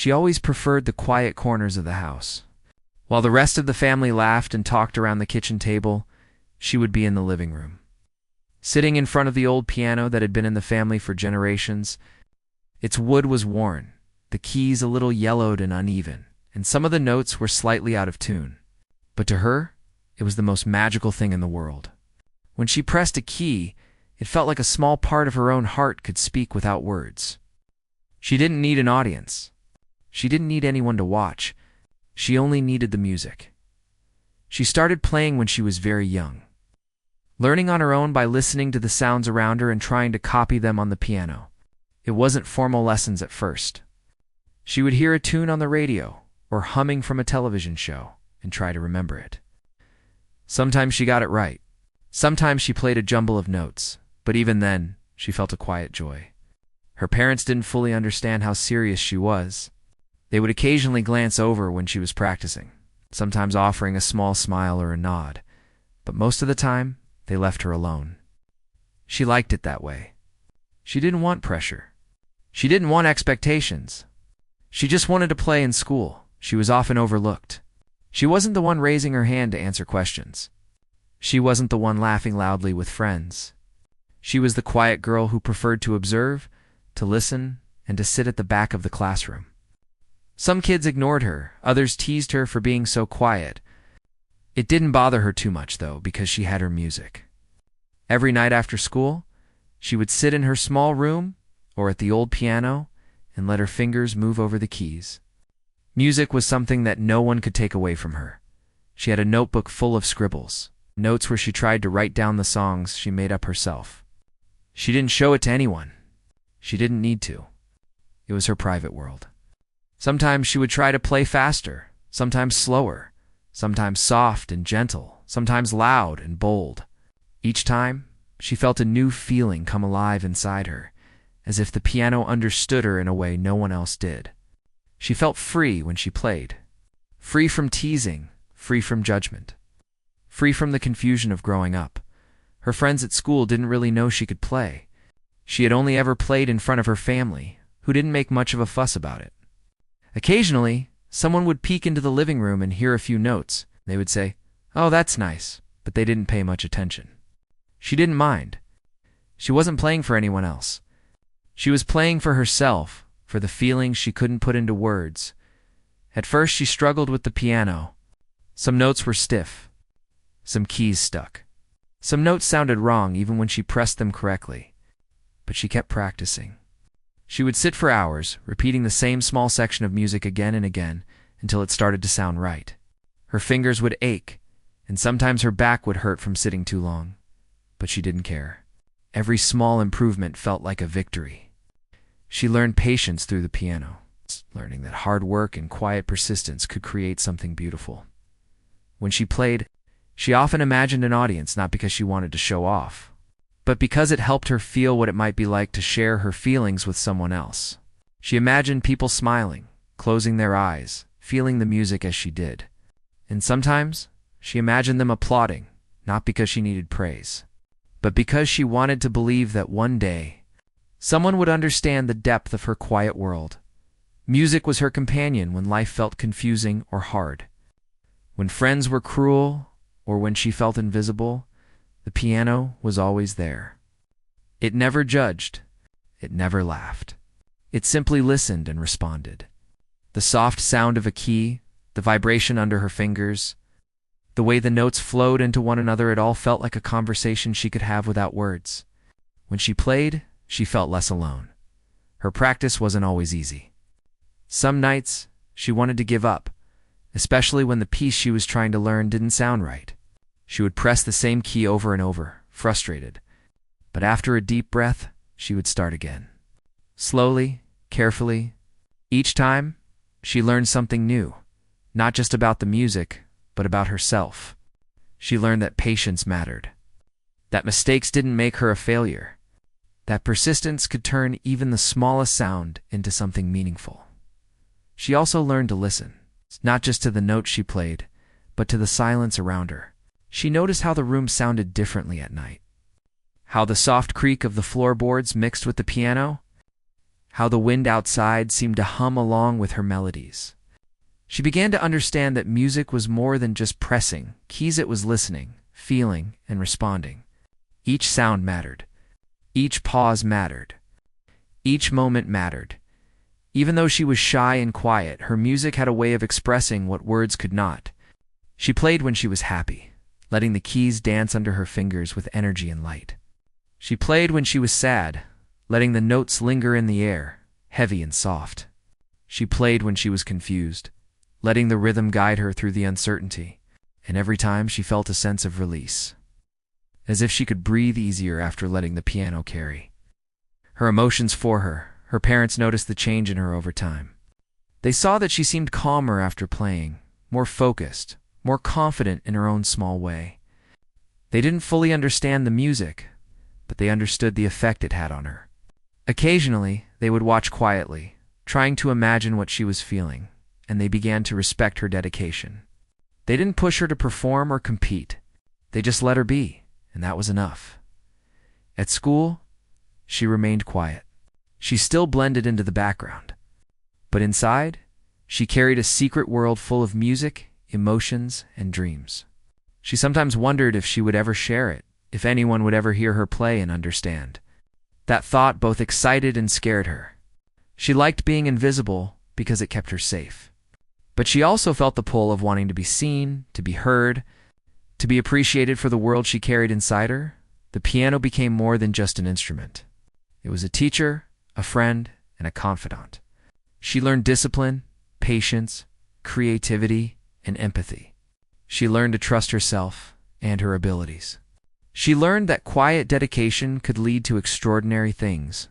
She always preferred the quiet corners of the house. While the rest of the family laughed and talked around the kitchen table, she would be in the living room. Sitting in front of the old piano that had been in the family for generations, its wood was worn, the keys a little yellowed and uneven, and some of the notes were slightly out of tune. But to her, it was the most magical thing in the world. When she pressed a key, it felt like a small part of her own heart could speak without words. She didn't need an audience. She didn't need anyone to watch. She only needed the music. She started playing when she was very young, learning on her own by listening to the sounds around her and trying to copy them on the piano. It wasn't formal lessons at first. She would hear a tune on the radio or humming from a television show and try to remember it. Sometimes she got it right. Sometimes she played a jumble of notes, but even then, she felt a quiet joy. Her parents didn't fully understand how serious she was. They would occasionally glance over when she was practicing, sometimes offering a small smile or a nod, but most of the time, they left her alone. She liked it that way. She didn't want pressure. She didn't want expectations. She just wanted to play in school. She was often overlooked. She wasn't the one raising her hand to answer questions. She wasn't the one laughing loudly with friends. She was the quiet girl who preferred to observe, to listen, and to sit at the back of the classroom. Some kids ignored her, others teased her for being so quiet. It didn't bother her too much, though, because she had her music. Every night after school, she would sit in her small room or at the old piano and let her fingers move over the keys. Music was something that no one could take away from her. She had a notebook full of scribbles, notes where she tried to write down the songs she made up herself. She didn't show it to anyone. She didn't need to. It was her private world. Sometimes she would try to play faster, sometimes slower, sometimes soft and gentle, sometimes loud and bold. Each time, she felt a new feeling come alive inside her, as if the piano understood her in a way no one else did. She felt free when she played. Free from teasing, free from judgment. Free from the confusion of growing up. Her friends at school didn't really know she could play. She had only ever played in front of her family, who didn't make much of a fuss about it. Occasionally, someone would peek into the living room and hear a few notes. They would say, "Oh, that's nice," but they didn't pay much attention. She didn't mind. She wasn't playing for anyone else. She was playing for herself, for the feelings she couldn't put into words. At first, she struggled with the piano. Some notes were stiff. Some keys stuck. Some notes sounded wrong even when she pressed them correctly. But she kept practicing. She would sit for hours, repeating the same small section of music again and again until it started to sound right. Her fingers would ache, and sometimes her back would hurt from sitting too long. But she didn't care. Every small improvement felt like a victory. She learned patience through the piano, learning that hard work and quiet persistence could create something beautiful. When she played, she often imagined an audience not because she wanted to show off, but because it helped her feel what it might be like to share her feelings with someone else. She imagined people smiling, closing their eyes, feeling the music as she did. And sometimes, she imagined them applauding, not because she needed praise, but because she wanted to believe that one day, someone would understand the depth of her quiet world. Music was her companion when life felt confusing or hard. When friends were cruel, or when she felt invisible, the piano was always there. It never judged. It never laughed. It simply listened and responded. The soft sound of a key, the vibration under her fingers, the way the notes flowed into one another, it all felt like a conversation she could have without words. When she played, she felt less alone. Her practice wasn't always easy. Some nights, she wanted to give up, especially when the piece she was trying to learn didn't sound right. She would press the same key over and over, frustrated. But after a deep breath, she would start again. Slowly, carefully. Each time, she learned something new, not just about the music, but about herself. She learned that patience mattered, that mistakes didn't make her a failure, that persistence could turn even the smallest sound into something meaningful. She also learned to listen, not just to the notes she played, but to the silence around her. She noticed how the room sounded differently at night, how the soft creak of the floorboards mixed with the piano how the wind outside seemed to hum along with her melodies. She began to understand that music was more than just pressing keys, it was listening, feeling, and responding. Each sound mattered. Each pause mattered. Each moment mattered. Even though she was shy and quiet, her music had a way of expressing what words could not. She played when she was happy, letting the keys dance under her fingers with energy and light. She played when she was sad, letting the notes linger in the air, heavy and soft. She played when she was confused, letting the rhythm guide her through the uncertainty, and every time she felt a sense of release, as if she could breathe easier after letting the piano carry her emotions for her. Her parents noticed the change in her over time. They saw that she seemed calmer after playing, more focused, more confident in her own small way. They didn't fully understand the music, but they understood the effect it had on her. Occasionally, they would watch quietly, trying to imagine what she was feeling, and they began to respect her dedication. They didn't push her to perform or compete. They just let her be, and that was enough. At school, she remained quiet. She still blended into the background. But inside, she carried a secret world full of music, emotions, and dreams. She sometimes wondered if she would ever share it, if anyone would ever hear her play and understand. That thought both excited and scared her. She liked being invisible because it kept her safe. But she also felt the pull of wanting to be seen, to be heard, to be appreciated for the world she carried inside her. The piano became more than just an instrument. It was a teacher, a friend, and a confidant. She learned discipline, patience, creativity, and empathy. She learned to trust herself and her abilities. She learned that quiet dedication could lead to extraordinary things.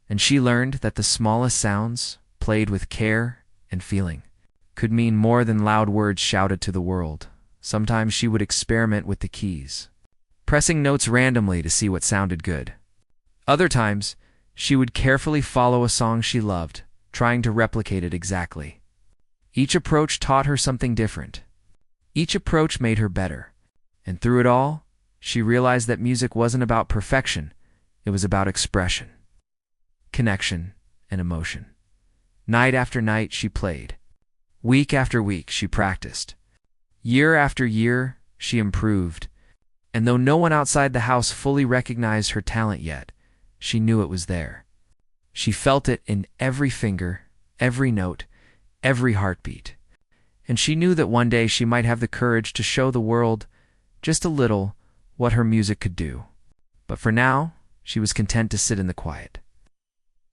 And she learned that the smallest sounds, played with care and feeling, could mean more than loud words shouted to the world. Sometimes she would experiment with the keys, pressing notes randomly to see what sounded good. Other times, she would carefully follow a song she loved, trying to replicate it exactly. Each approach taught her something different. Each approach made her better. And through it all, she realized that music wasn't about perfection, it was about expression, connection, and emotion. Night after night, she played. Week after week, she practiced. Year after year, she improved. And though no one outside the house fully recognized her talent yet, she knew it was there. She felt it in every finger, every note, every heartbeat. And she knew that one day she might have the courage to show the world, just a little, what her music could do. But for now, she was content to sit in the quiet,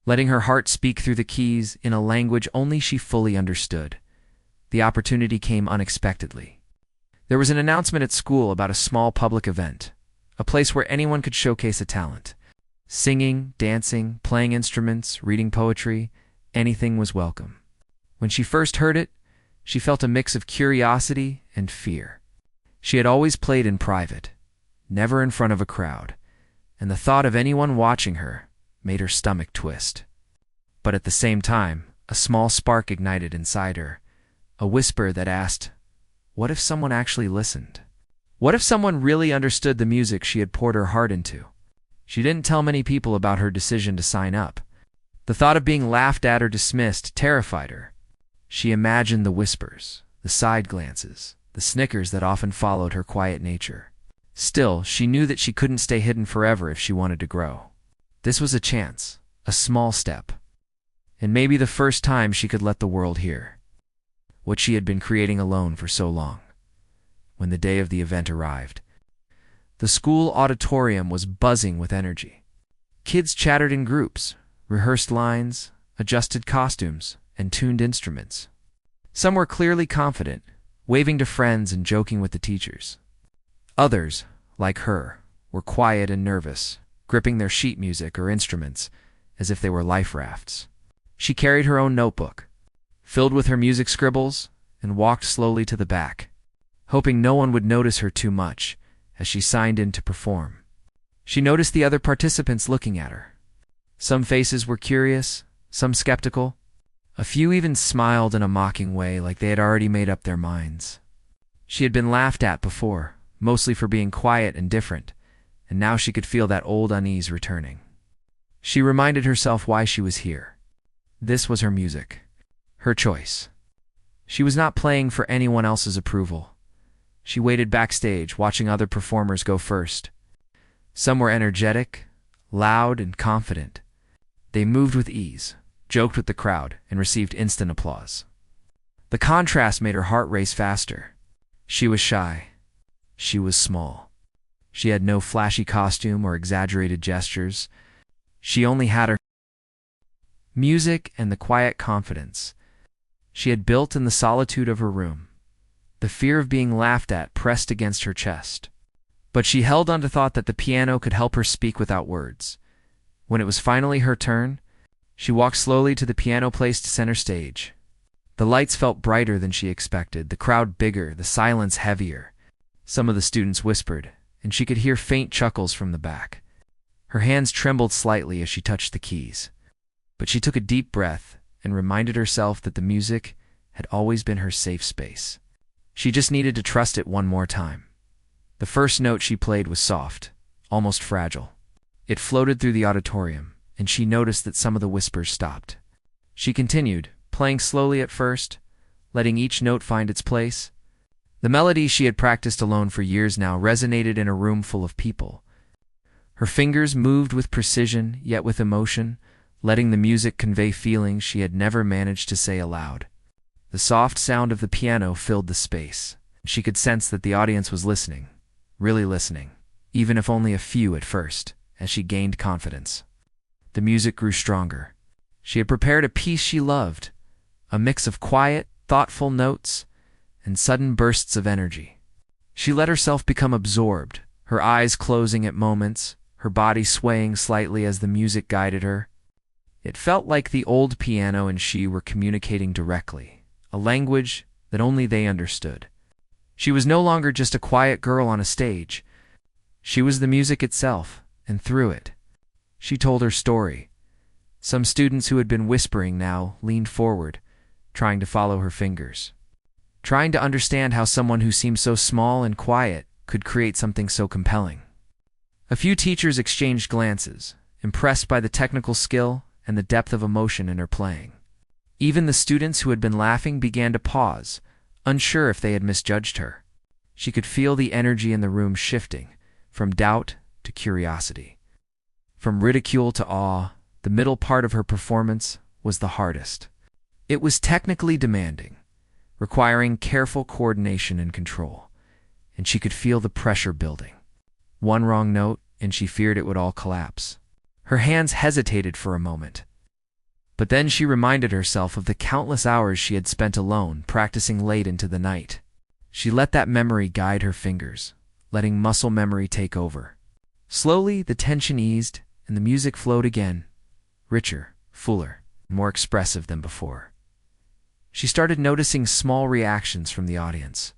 letting her heart speak through the keys in a language only she fully understood. The opportunity came unexpectedly. There was an announcement at school about a small public event, a place where anyone could showcase a talent. Singing, dancing, playing instruments, reading poetry, anything was welcome. When she first heard it, she felt a mix of curiosity and fear. She had always played in private, never in front of a crowd, and the thought of anyone watching her made her stomach twist. But at the same time, a small spark ignited inside her, a whisper that asked, what if someone actually listened? What if someone really understood the music she had poured her heart into? She didn't tell many people about her decision to sign up. The thought of being laughed at or dismissed terrified her. She imagined the whispers, the side glances, the snickers that often followed her quiet nature. Still, she knew that she couldn't stay hidden forever if she wanted to grow. This was a chance, a small step, and maybe the first time she could let the world hear what she had been creating alone for so long. When the day of the event arrived, the school auditorium was buzzing with energy. Kids chattered in groups, rehearsed lines, adjusted costumes, and tuned instruments. Some were clearly confident, waving to friends and joking with the teachers. Others, like her, were quiet and nervous, gripping their sheet music or instruments as if they were life rafts. She carried her own notebook, filled with her music scribbles, and walked slowly to the back, hoping no one would notice her too much as she signed in to perform. She noticed the other participants looking at her. Some faces were curious, some skeptical. A few even smiled in a mocking way, like they had already made up their minds. She had been laughed at before, mostly for being quiet and different, and now she could feel that old unease returning. She reminded herself why she was here. This was her music, her choice. She was not playing for anyone else's approval. She waited backstage, watching other performers go first. Some were energetic, loud, and confident. They moved with ease, joked with the crowd, and received instant applause. The contrast made her heart race faster. She was shy. She was small. She had no flashy costume or exaggerated gestures. She only had her music and the quiet confidence she had built in the solitude of her room. The fear of being laughed at pressed against her chest. But she held on to the thought that the piano could help her speak without words. When it was finally her turn, she walked slowly to the piano placed center stage. The lights felt brighter than she expected, the crowd bigger, the silence heavier. Some of the students whispered, and she could hear faint chuckles from the back. Her hands trembled slightly as she touched the keys. But she took a deep breath and reminded herself that the music had always been her safe space. She just needed to trust it one more time. The first note she played was soft, almost fragile. It floated through the auditorium, and she noticed that some of the whispers stopped. She continued, playing slowly at first, letting each note find its place. The melody she had practiced alone for years now resonated in a room full of people. Her fingers moved with precision, yet with emotion, letting the music convey feelings she had never managed to say aloud. The soft sound of the piano filled the space. She could sense that the audience was listening, really listening, even if only a few at first, as she gained confidence. The music grew stronger. She had prepared a piece she loved, a mix of quiet, thoughtful notes and sudden bursts of energy. She let herself become absorbed, her eyes closing at moments, her body swaying slightly as the music guided her. It felt like the old piano and she were communicating directly, a language that only they understood. She was no longer just a quiet girl on a stage. She was the music itself, and through it, she told her story. Some students who had been whispering now leaned forward, trying to follow her fingers, trying to understand how someone who seemed so small and quiet could create something so compelling. A few teachers exchanged glances, impressed by the technical skill and the depth of emotion in her playing. Even the students who had been laughing began to pause, unsure if they had misjudged her. She could feel the energy in the room shifting, from doubt to curiosity. From ridicule to awe, the middle part of her performance was the hardest. It was technically demanding, requiring careful coordination and control, and she could feel the pressure building. One wrong note, and she feared it would all collapse. Her hands hesitated for a moment. But then she reminded herself of the countless hours she had spent alone, practicing late into the night. She let that memory guide her fingers, letting muscle memory take over. Slowly, the tension eased, and the music flowed again, richer, fuller, more expressive than before. She started noticing small reactions from the audience.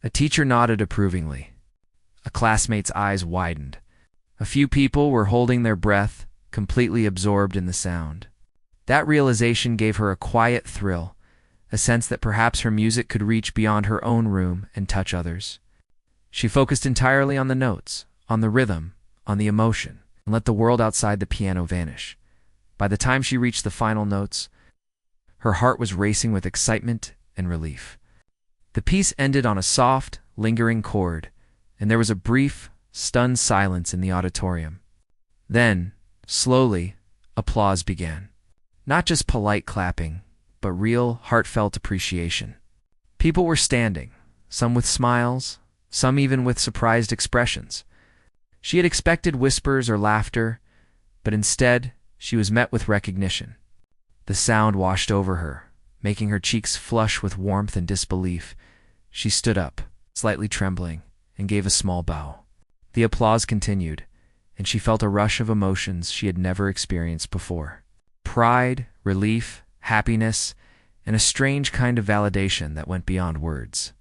A teacher nodded approvingly. A classmate's eyes widened. A few people were holding their breath, completely absorbed in the sound. That realization gave her a quiet thrill, a sense that perhaps her music could reach beyond her own room and touch others. She focused entirely on the notes, on the rhythm, on the emotion, and let the world outside the piano vanish. By the time she reached the final notes, her heart was racing with excitement and relief. The piece ended on a soft, lingering chord, and there was a brief, stunned silence in the auditorium. Then, slowly, applause began. Not just polite clapping, but real, heartfelt appreciation. People were standing, some with smiles, some even with surprised expressions. She had expected whispers or laughter, but instead, she was met with recognition. The sound washed over her, making her cheeks flush with warmth and disbelief. She stood up, slightly trembling, and gave a small bow. The applause continued, and she felt a rush of emotions she had never experienced before. Pride, relief, happiness, and a strange kind of validation that went beyond words.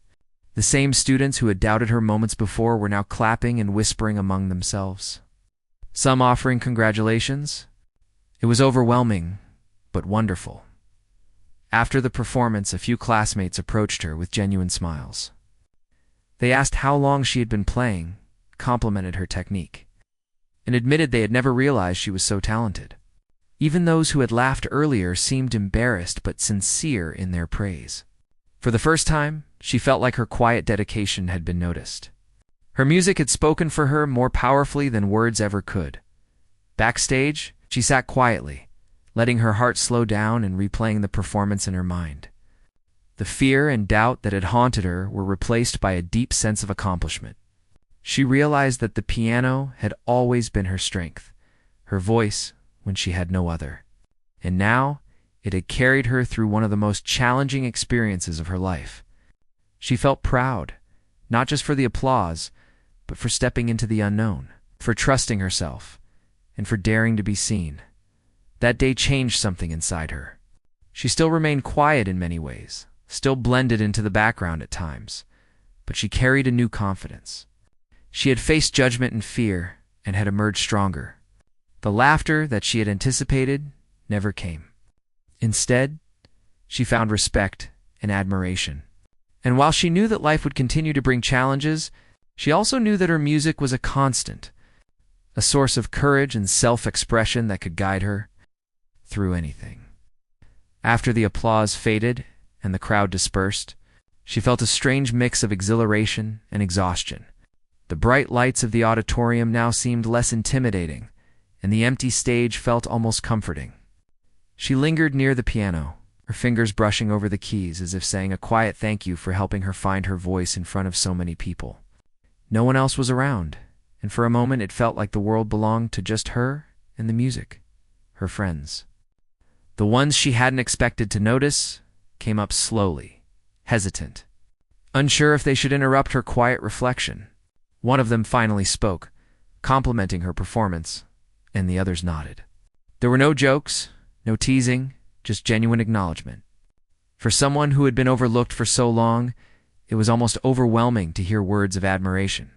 The same students who had doubted her moments before were now clapping and whispering among themselves, some offering congratulations. It was overwhelming, but wonderful. After the performance, a few classmates approached her with genuine smiles. They asked how long she had been playing, complimented her technique, and admitted they had never realized she was so talented. Even those who had laughed earlier seemed embarrassed but sincere in their praise. For the first time, she felt like her quiet dedication had been noticed. Her music had spoken for her more powerfully than words ever could. Backstage, she sat quietly, letting her heart slow down and replaying the performance in her mind. The fear and doubt that had haunted her were replaced by a deep sense of accomplishment. She realized that the piano had always been her strength, her voice when she had no other. And now, it had carried her through one of the most challenging experiences of her life. She felt proud, not just for the applause, but for stepping into the unknown, for trusting herself, and for daring to be seen. That day changed something inside her. She still remained quiet in many ways, still blended into the background at times, but she carried a new confidence. She had faced judgment and fear and had emerged stronger. The laughter that she had anticipated never came. Instead, she found respect and admiration. And while she knew that life would continue to bring challenges, she also knew that her music was a constant, a source of courage and self-expression that could guide her through anything. After the applause faded and the crowd dispersed, she felt a strange mix of exhilaration and exhaustion. The bright lights of the auditorium now seemed less intimidating, and the empty stage felt almost comforting. She lingered near the piano, her fingers brushing over the keys as if saying a quiet thank you for helping her find her voice in front of so many people. No one else was around, and for a moment it felt like the world belonged to just her and the music, her friends. The ones she hadn't expected to notice came up slowly, hesitant, unsure if they should interrupt her quiet reflection. One of them finally spoke, complimenting her performance, and the others nodded. There were no jokes, no teasing, just genuine acknowledgement. For someone who had been overlooked for so long, it was almost overwhelming to hear words of admiration.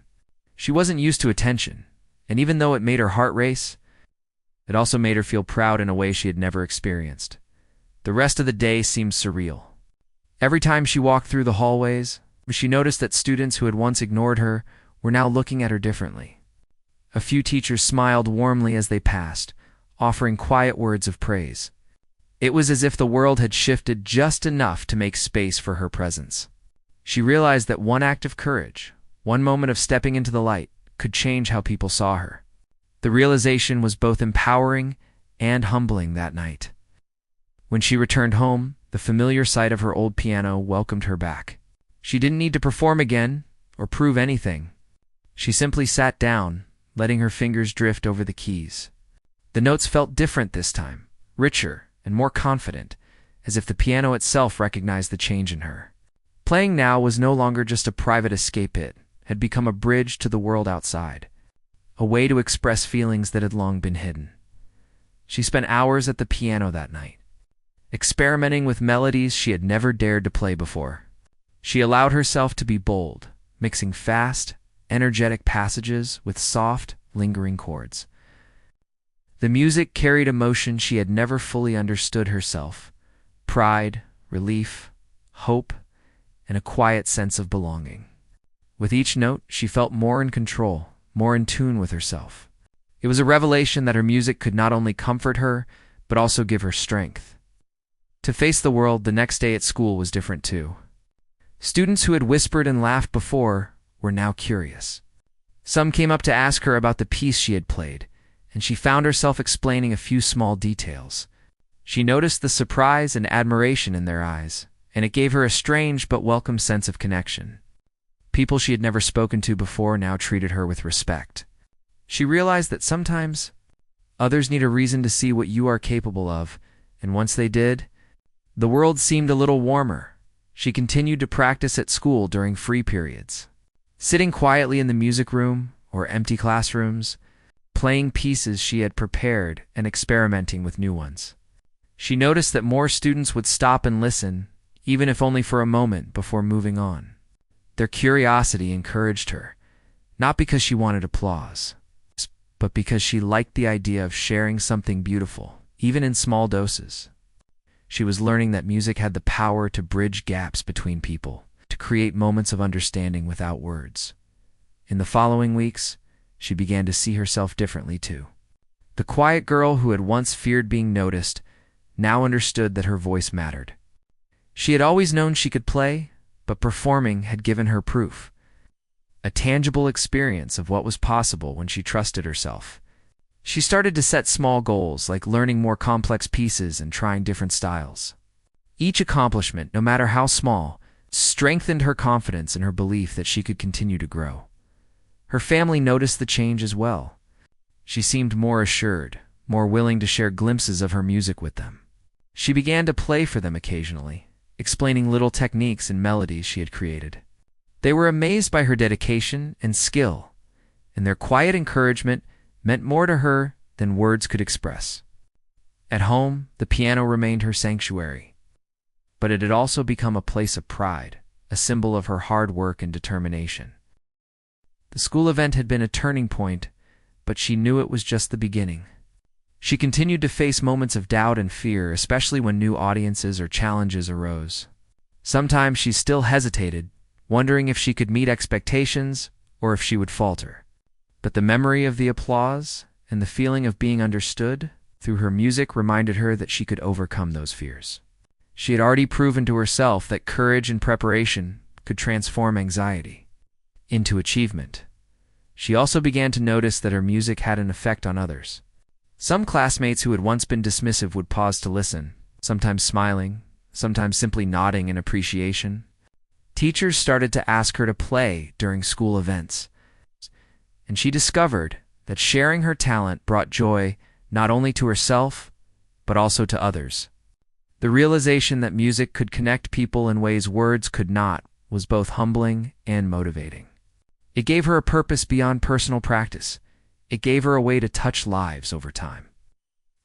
She wasn't used to attention, and even though it made her heart race, it also made her feel proud in a way she had never experienced. The rest of the day seemed surreal. Every time she walked through the hallways, she noticed that students who had once ignored her were now looking at her differently. A few teachers smiled warmly as they passed, offering quiet words of praise. It was as if the world had shifted just enough to make space for her presence. She realized that one act of courage, one moment of stepping into the light, could change how people saw her. The realization was both empowering and humbling that night. When she returned home, the familiar sight of her old piano welcomed her back. She didn't need to perform again or prove anything. She simply sat down, letting her fingers drift over the keys. The notes felt different this time, richer and more confident, as if the piano itself recognized the change in her. Playing now was no longer just a private escape, it had become a bridge to the world outside, a way to express feelings that had long been hidden. She spent hours at the piano that night, experimenting with melodies she had never dared to play before. She allowed herself to be bold, mixing fast, energetic passages with soft, lingering chords. The music carried emotion she had never fully understood herself: pride, relief, hope, and a quiet sense of belonging. With each note, she felt more in control, more in tune with herself. It was a revelation that her music could not only comfort her, but also give her strength. To face the world the next day at school was different too. Students who had whispered and laughed before were now curious. Some came up to ask her about the piece she had played, and she found herself explaining a few small details. She noticed the surprise and admiration in their eyes, and it gave her a strange but welcome sense of connection. People she had never spoken to before now treated her with respect. She realized that sometimes others need a reason to see what you are capable of, and once they did, the world seemed a little warmer. She continued to practice at school during free periods, sitting quietly in the music room or empty classrooms, playing pieces she had prepared and experimenting with new ones. She noticed that more students would stop and listen, even if only for a moment, before moving on. Their curiosity encouraged her, not because she wanted applause, but because she liked the idea of sharing something beautiful, even in small doses. She was learning that music had the power to bridge gaps between people, to create moments of understanding without words. In the following weeks, she began to see herself differently too. The quiet girl who had once feared being noticed now understood that her voice mattered. She had always known she could play, but performing had given her proof, a tangible experience of what was possible when she trusted herself. She started to set small goals, like learning more complex pieces and trying different styles. Each accomplishment, no matter how small, strengthened her confidence and her belief that she could continue to grow. Her family noticed the change as well. She seemed more assured, more willing to share glimpses of her music with them. She began to play for them occasionally, explaining little techniques and melodies she had created. They were amazed by her dedication and skill, and their quiet encouragement meant more to her than words could express. At home, the piano remained her sanctuary, but it had also become a place of pride, a symbol of her hard work and determination. The school event had been a turning point, but she knew it was just the beginning. She continued to face moments of doubt and fear, especially when new audiences or challenges arose. Sometimes she still hesitated, wondering if she could meet expectations or if she would falter. But the memory of the applause and the feeling of being understood through her music reminded her that she could overcome those fears. She had already proven to herself that courage and preparation could transform anxiety into achievement. She also began to notice that her music had an effect on others. Some classmates who had once been dismissive would pause to listen, sometimes smiling, sometimes simply nodding in appreciation. Teachers started to ask her to play during school events, and she discovered that sharing her talent brought joy not only to herself, but also to others. The realization that music could connect people in ways words could not was both humbling and motivating. It gave her a purpose beyond personal practice. It gave her a way to touch lives over time.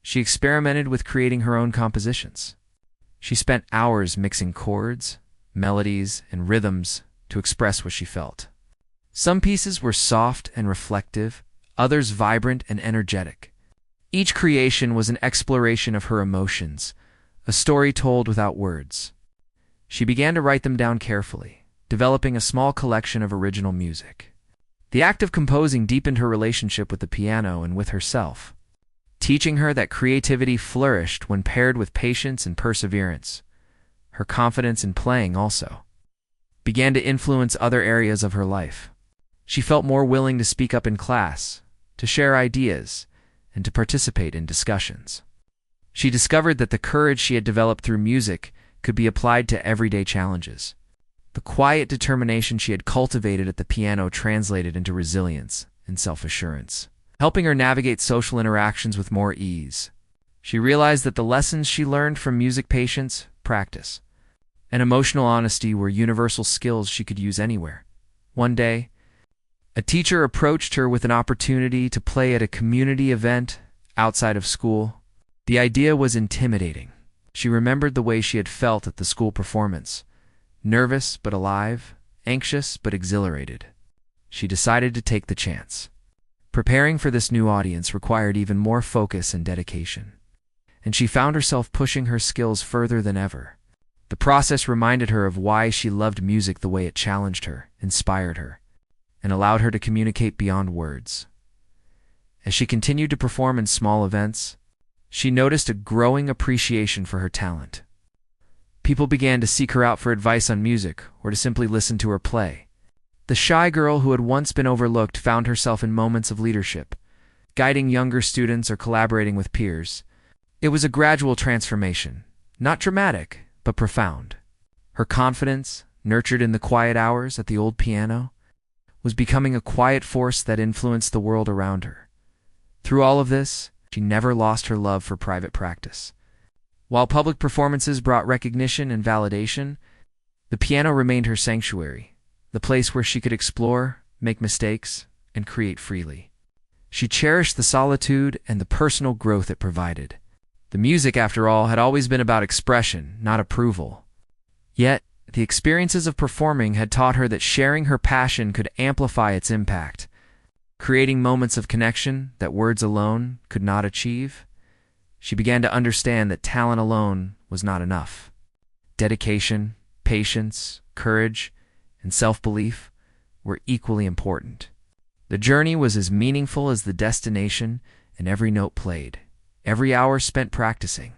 She experimented with creating her own compositions. She spent hours mixing chords, melodies, and rhythms to express what she felt. Some pieces were soft and reflective, others vibrant and energetic. Each creation was an exploration of her emotions, a story told without words. She began to write them down carefully, developing a small collection of original music. The act of composing deepened her relationship with the piano and with herself, teaching her that creativity flourished when paired with patience and perseverance. Her confidence in playing also began to influence other areas of her life. She felt more willing to speak up in class, to share ideas, and to participate in discussions. She discovered that the courage she had developed through music could be applied to everyday challenges. The quiet determination she had cultivated at the piano translated into resilience and self-assurance, helping her navigate social interactions with more ease. She realized that the lessons she learned from music, patience, practice, and emotional honesty were universal skills she could use anywhere. One day, a teacher approached her with an opportunity to play at a community event outside of school. The idea was intimidating. She remembered the way she had felt at the school performance. Nervous but alive, anxious but exhilarated. She decided to take the chance. Preparing for this new audience required even more focus and dedication, and she found herself pushing her skills further than ever. The process reminded her of why she loved music, the way it challenged her, inspired her, and allowed her to communicate beyond words. As she continued to perform in small events, she noticed a growing appreciation for her talent. People began to seek her out for advice on music or to simply listen to her play. The shy girl who had once been overlooked found herself in moments of leadership, guiding younger students or collaborating with peers. It was a gradual transformation, not dramatic, but profound. Her confidence, nurtured in the quiet hours at the old piano, was becoming a quiet force that influenced the world around her. Through all of this, she never lost her love for private practice. While public performances brought recognition and validation, the piano remained her sanctuary, the place where she could explore, make mistakes, and create freely. She cherished the solitude and the personal growth it provided. The music, after all, had always been about expression, not approval. Yet, the experiences of performing had taught her that sharing her passion could amplify its impact, creating moments of connection that words alone could not achieve. She began to understand that talent alone was not enough. Dedication, patience, courage, and self-belief were equally important. The journey was as meaningful as the destination, and every note played, every hour spent practicing.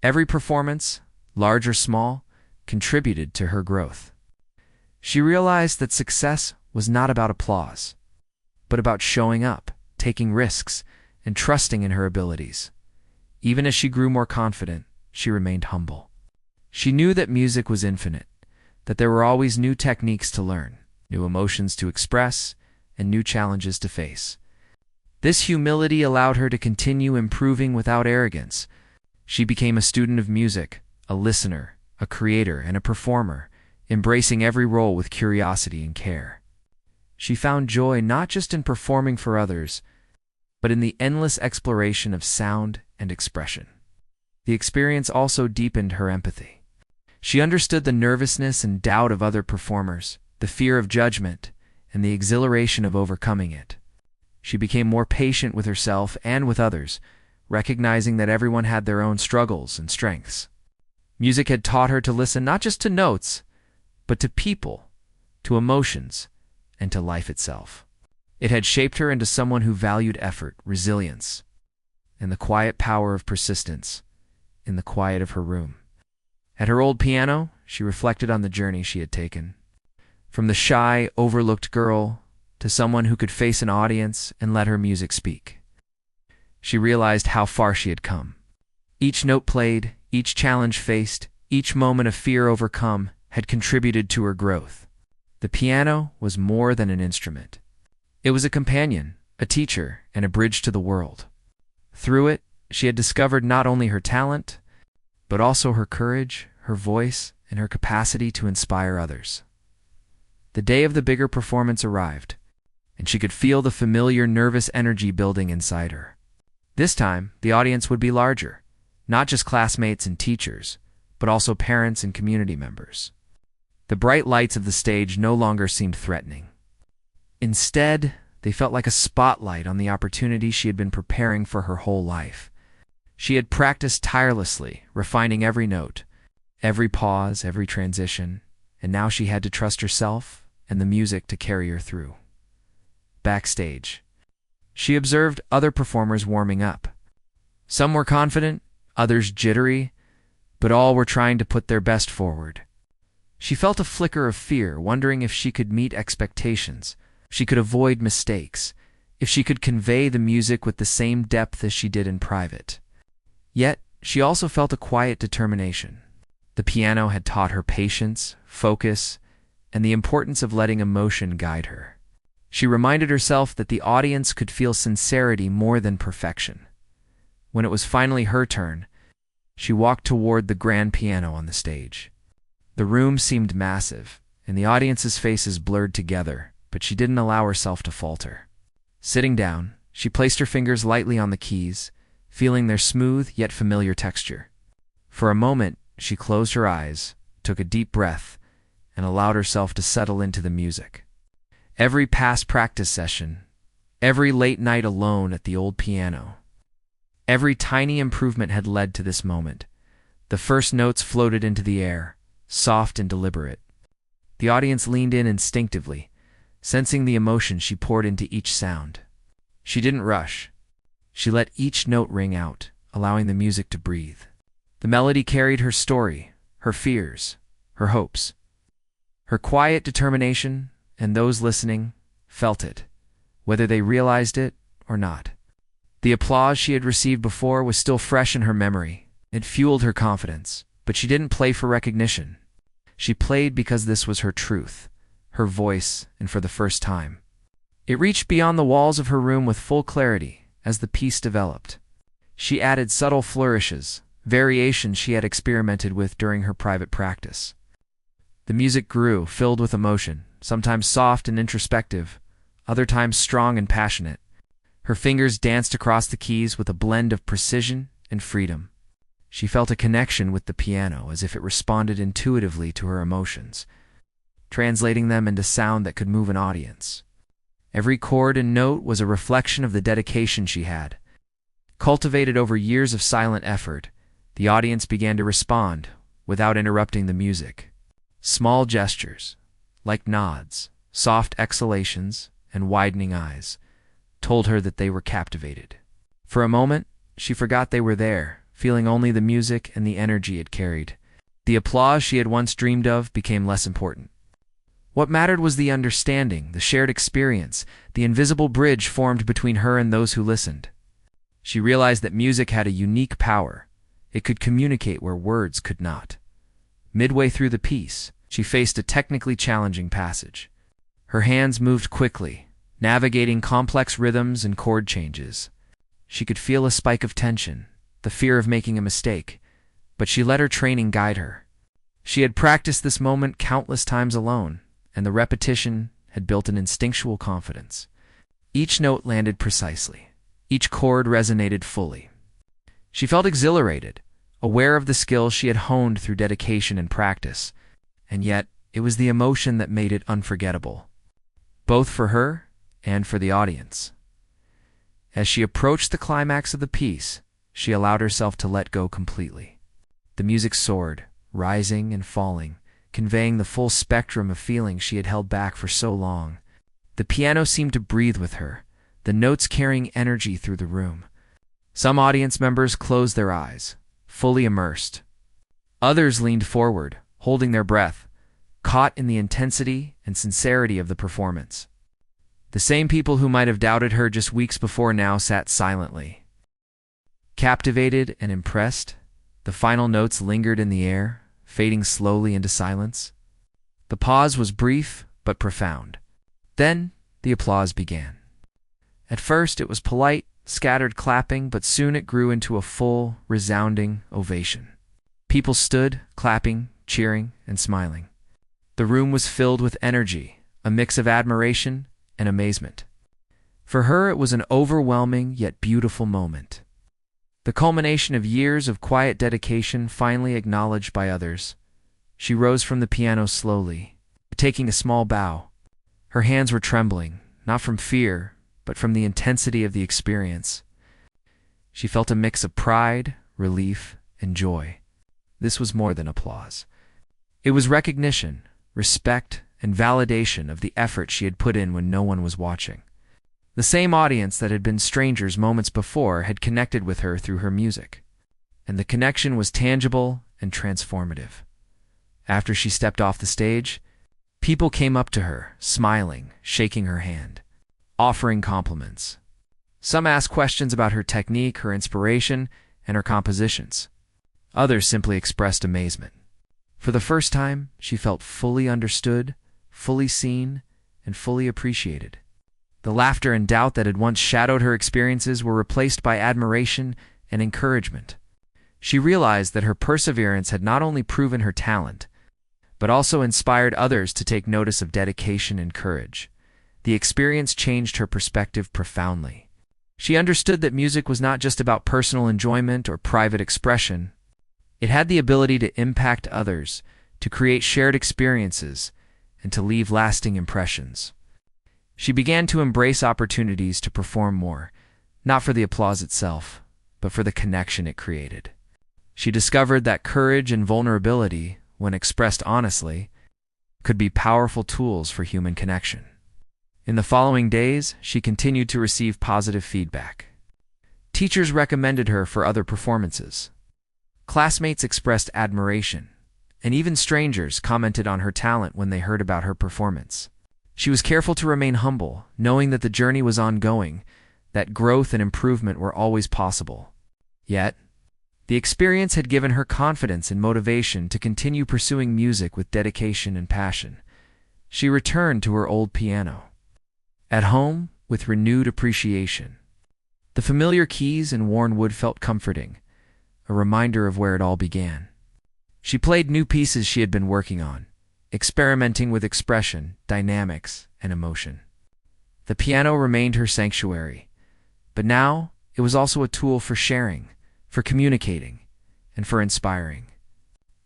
Every performance, large or small, contributed to her growth. She realized that success was not about applause, but about showing up, taking risks, and trusting in her abilities. Even as she grew more confident, she remained humble. She knew that music was infinite, that there were always new techniques to learn, new emotions to express, and new challenges to face. This humility allowed her to continue improving without arrogance. She became a student of music, a listener, a creator, and a performer, embracing every role with curiosity and care. She found joy not just in performing for others, but in the endless exploration of sound and expression. The experience also deepened her empathy. She understood the nervousness and doubt of other performers, the fear of judgment, and the exhilaration of overcoming it. She became more patient with herself and with others, recognizing that everyone had their own struggles and strengths. Music had taught her to listen not just to notes, but to people, to emotions, and to life itself. It had shaped her into someone who valued effort, resilience, and the quiet power of persistence in the quiet of her room. At her old piano, she reflected on the journey she had taken. From the shy, overlooked girl to someone who could face an audience and let her music speak. She realized how far she had come. Each note played, each challenge faced, each moment of fear overcome had contributed to her growth. The piano was more than an instrument. It was a companion, a teacher, and a bridge to the world. Through it, she had discovered not only her talent, but also her courage, her voice, and her capacity to inspire others. The day of the bigger performance arrived, and she could feel the familiar nervous energy building inside her. This time, the audience would be larger, not just classmates and teachers, but also parents and community members. The bright lights of the stage no longer seemed threatening. Instead, they felt like a spotlight on the opportunity she had been preparing for her whole life. She had practiced tirelessly, refining every note, every pause, every transition, and now she had to trust herself and the music to carry her through. Backstage, she observed other performers warming up. Some were confident, others jittery, but all were trying to put their best forward. She felt a flicker of fear, wondering if she could meet expectations, if she could avoid mistakes, if she could convey the music with the same depth as she did in private. Yet, she also felt a quiet determination. The piano had taught her patience, focus, and the importance of letting emotion guide her. She reminded herself that the audience could feel sincerity more than perfection. When it was finally her turn, she walked toward the grand piano on the stage. The room seemed massive, and the audience's faces blurred together, but she didn't allow herself to falter. Sitting down, she placed her fingers lightly on the keys, feeling their smooth yet familiar texture. For a moment, she closed her eyes, took a deep breath, and allowed herself to settle into the music. Every past practice session, every late night alone at the old piano, every tiny improvement had led to this moment. The first notes floated into the air, soft and deliberate. The audience leaned in instinctively, sensing the emotion she poured into each sound. She didn't rush. She let each note ring out, allowing the music to breathe. The melody carried her story, her fears, her hopes. Her quiet determination, and those listening, felt it, whether they realized it or not. The applause she had received before was still fresh in her memory. It fueled her confidence, but she didn't play for recognition. She played because this was her truth, her voice, and for the first time. It reached beyond the walls of her room with full clarity as the piece developed. She added subtle flourishes, variations she had experimented with during her private practice. The music grew, filled with emotion, sometimes soft and introspective, other times strong and passionate. Her fingers danced across the keys with a blend of precision and freedom. She felt a connection with the piano, as if it responded intuitively to her emotions, translating them into sound that could move an audience. Every chord and note was a reflection of the dedication she had. Cultivated over years of silent effort, the audience began to respond without interrupting the music. Small gestures, like nods, soft exhalations, and widening eyes, told her that they were captivated. For a moment, she forgot they were there, feeling only the music and the energy it carried. The applause she had once dreamed of became less important. What mattered was the understanding, the shared experience, the invisible bridge formed between her and those who listened. She realized that music had a unique power. It could communicate where words could not. Midway through the piece, she faced a technically challenging passage. Her hands moved quickly, navigating complex rhythms and chord changes. She could feel a spike of tension, the fear of making a mistake, but she let her training guide her. She had practiced this moment countless times alone, and the repetition had built an instinctual confidence. Each note landed precisely. Each chord resonated fully. She felt exhilarated, aware of the skill she had honed through dedication and practice, and yet it was the emotion that made it unforgettable, both for her and for the audience. As she approached the climax of the piece, she allowed herself to let go completely. The music soared, rising and falling, conveying the full spectrum of feelings she had held back for so long. The piano seemed to breathe with her, the notes carrying energy through the room. Some audience members closed their eyes, fully immersed. Others leaned forward, holding their breath, caught in the intensity and sincerity of the performance. The same people who might have doubted her just weeks before now sat silently. Captivated and impressed, the final notes lingered in the air, fading slowly into silence. The pause was brief but profound. Then the applause began. At first it was polite, scattered clapping, but soon it grew into a full, resounding ovation. People stood, clapping, cheering, and smiling. The room was filled with energy, a mix of admiration and amazement. For her, it was an overwhelming yet beautiful moment. The culmination of years of quiet dedication finally acknowledged by others. She rose from the piano slowly, taking a small bow. Her hands were trembling, not from fear, but from the intensity of the experience. She felt a mix of pride, relief, and joy. This was more than applause. It was recognition, respect, and validation of the effort she had put in when no one was watching. The same audience that had been strangers moments before had connected with her through her music, and the connection was tangible and transformative. After she stepped off the stage, people came up to her, smiling, shaking her hand, offering compliments. Some asked questions about her technique, her inspiration, and her compositions. Others simply expressed amazement. For the first time, she felt fully understood, fully seen, and fully appreciated. The laughter and doubt that had once shadowed her experiences were replaced by admiration and encouragement. She realized that her perseverance had not only proven her talent, but also inspired others to take notice of dedication and courage. The experience changed her perspective profoundly. She understood that music was not just about personal enjoyment or private expression. It had the ability to impact others, to create shared experiences, and to leave lasting impressions. She began to embrace opportunities to perform more, not for the applause itself, but for the connection it created. She discovered that courage and vulnerability, when expressed honestly, could be powerful tools for human connection. In the following days, she continued to receive positive feedback. Teachers recommended her for other performances. Classmates expressed admiration, and even strangers commented on her talent when they heard about her performance. She was careful to remain humble, knowing that the journey was ongoing, that growth and improvement were always possible. Yet, the experience had given her confidence and motivation to continue pursuing music with dedication and passion. She returned to her old piano. At home, with renewed appreciation. The familiar keys and worn wood felt comforting, a reminder of where it all began. She played new pieces she had been working on, experimenting with expression, dynamics, and emotion. The piano remained her sanctuary, but now it was also a tool for sharing, for communicating, and for inspiring.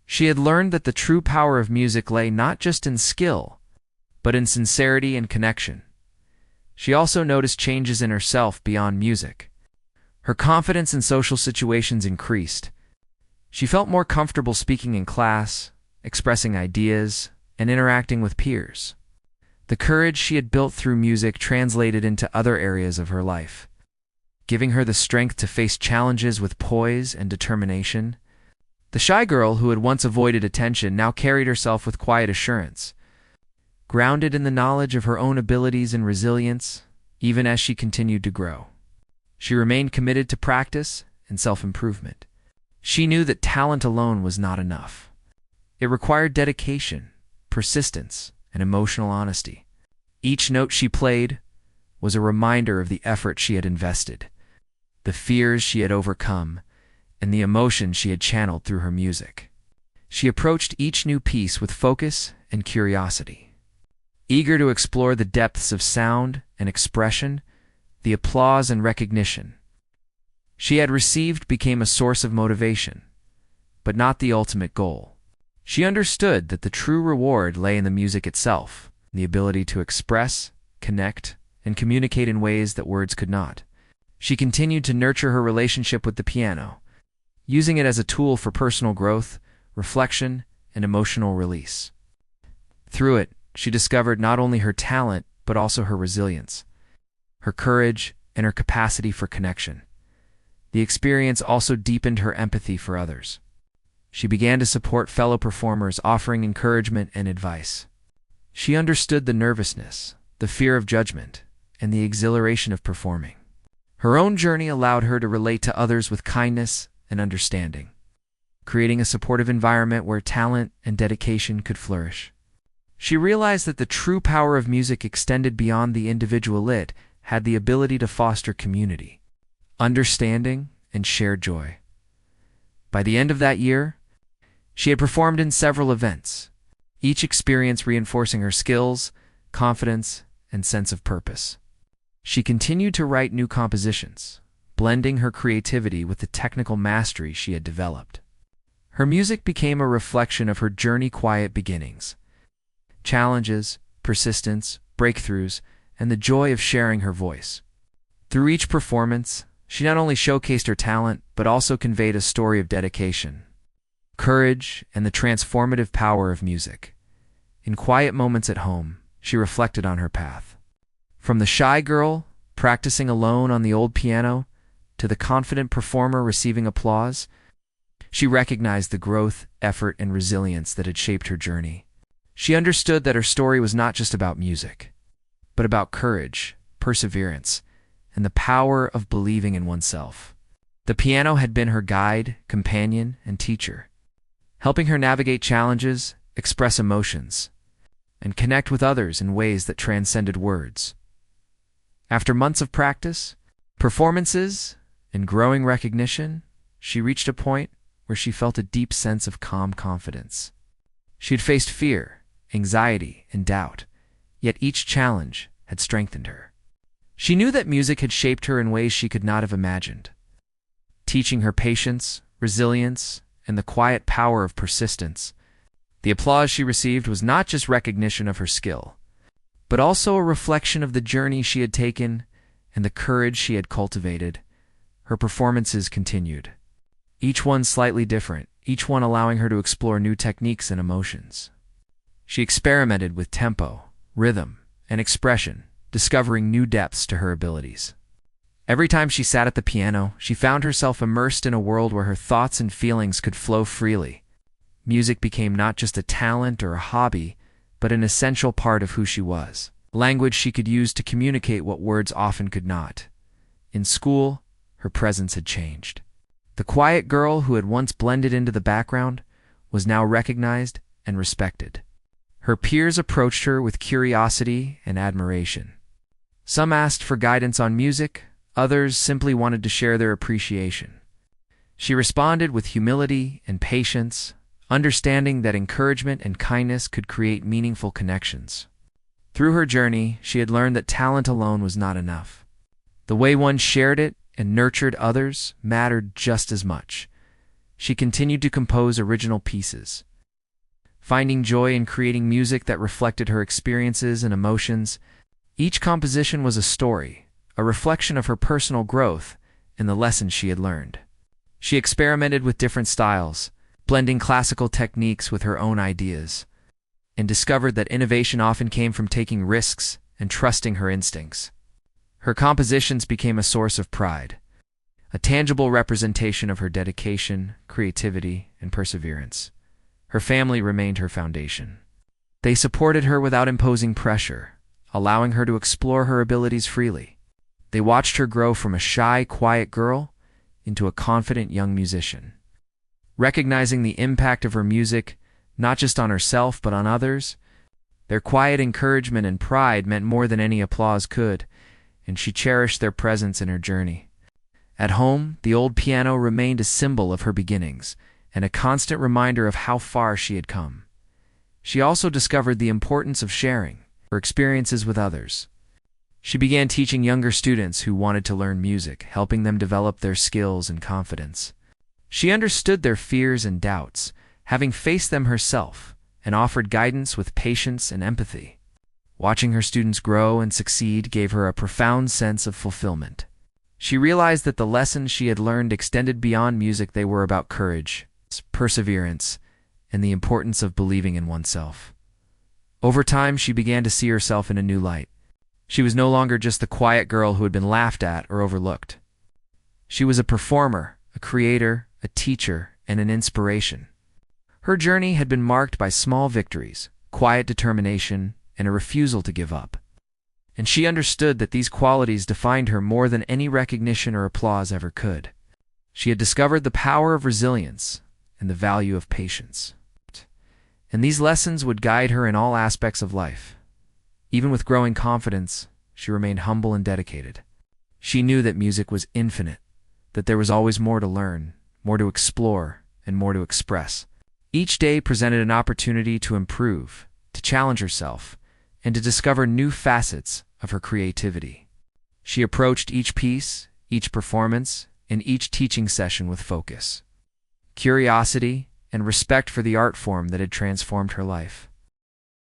She had learned that the true power of music lay not just in skill, but in sincerity and connection. She also noticed changes in herself beyond music. Her confidence in social situations increased. She felt more comfortable speaking in class, expressing ideas, and interacting with peers. The courage she had built through music translated into other areas of her life. giving her the strength to face challenges with poise and determination. The shy girl who had once avoided attention now carried herself with quiet assurance, grounded in the knowledge of her own abilities and resilience, even as she continued to grow. She remained committed to practice and self-improvement. She knew that talent alone was not enough. It required dedication, persistence, and emotional honesty. Each note she played was a reminder of the effort she had invested, the fears she had overcome, and the emotions she had channeled through her music. She approached each new piece with focus and curiosity, eager to explore the depths of sound and expression. The applause and recognition she had received became a source of motivation, but not the ultimate goal. She understood that the true reward lay in the music itself, the ability to express, connect, and communicate in ways that words could not. She continued to nurture her relationship with the piano, using it as a tool for personal growth, reflection, and emotional release. Through it, she discovered not only her talent, but also her resilience, her courage, and her capacity for connection. The experience also deepened her empathy for others. She began to support fellow performers, offering encouragement and advice. She understood the nervousness, the fear of judgment, and the exhilaration of performing. Her own journey allowed her to relate to others with kindness and understanding, creating a supportive environment where talent and dedication could flourish. She realized that the true power of music extended beyond the individual. It had the ability to foster community, understanding, and shared joy. By the end of that year, she had performed in several events, each experience reinforcing her skills, confidence, and sense of purpose. She continued to write new compositions, blending her creativity with the technical mastery she had developed. Her music became a reflection of her journey, quiet beginnings, challenges, persistence, breakthroughs, and the joy of sharing her voice. Through each performance, she not only showcased her talent, but also conveyed a story of dedication, courage, and the transformative power of music. In quiet moments at home, she reflected on her path. From the shy girl, practicing alone on the old piano, to the confident performer receiving applause, she recognized the growth, effort, and resilience that had shaped her journey. She understood that her story was not just about music, but about courage, perseverance, and the power of believing in oneself. The piano had been her guide, companion, and teacher, helping her navigate challenges, express emotions, and connect with others in ways that transcended words. After months of practice, performances, and growing recognition, she reached a point where she felt a deep sense of calm confidence. She had faced fear, anxiety, and doubt, yet each challenge had strengthened her. She knew that music had shaped her in ways she could not have imagined, teaching her patience, resilience, and the quiet power of persistence. The applause she received was not just recognition of her skill, but also a reflection of the journey she had taken and the courage she had cultivated. Her performances continued, each one slightly different, each one allowing her to explore new techniques and emotions. She experimented with tempo, rhythm, and expression, discovering new depths to her abilities. Every time she sat at the piano, she found herself immersed in a world where her thoughts and feelings could flow freely. Music became not just a talent or a hobby, but an essential part of who she was, language she could use to communicate what words often could not. In school, her presence had changed. The quiet girl who had once blended into the background was now recognized and respected. Her peers approached her with curiosity and admiration. Some asked for guidance on music, others simply wanted to share their appreciation. She responded with humility and patience, understanding that encouragement and kindness could create meaningful connections. Through her journey, she had learned that talent alone was not enough. The way one shared it and nurtured others mattered just as much. She continued to compose original pieces, finding joy in creating music that reflected her experiences and emotions. Each composition was a story, a reflection of her personal growth and the lessons she had learned. She experimented with different styles, blending classical techniques with her own ideas, and discovered that innovation often came from taking risks and trusting her instincts. Her compositions became a source of pride, a tangible representation of her dedication, creativity, and perseverance. Her family remained her foundation. They supported her without imposing pressure, allowing her to explore her abilities freely. They watched her grow from a shy, quiet girl into a confident young musician. Recognizing the impact of her music, not just on herself but on others, their quiet encouragement and pride meant more than any applause could, and she cherished their presence in her journey. At home, the old piano remained a symbol of her beginnings and a constant reminder of how far she had come. She also discovered the importance of sharing her experiences with others. She began teaching younger students who wanted to learn music, helping them develop their skills and confidence. She understood their fears and doubts, having faced them herself, and offered guidance with patience and empathy. Watching her students grow and succeed gave her a profound sense of fulfillment. She realized that the lessons she had learned extended beyond music. They were about courage, perseverance, and the importance of believing in oneself. Over time, she began to see herself in a new light. She was no longer just the quiet girl who had been laughed at or overlooked. She was a performer, a creator, a teacher, and an inspiration. Her journey had been marked by small victories, quiet determination, and a refusal to give up. And she understood that these qualities defined her more than any recognition or applause ever could. She had discovered the power of resilience and the value of patience. And these lessons would guide her in all aspects of life. Even with growing confidence, she remained humble and dedicated. She knew that music was infinite, that there was always more to learn, more to explore, and more to express. Each day presented an opportunity to improve, to challenge herself, and to discover new facets of her creativity. She approached each piece, each performance, and each teaching session with focus, curiosity, and respect for the art form that had transformed her life.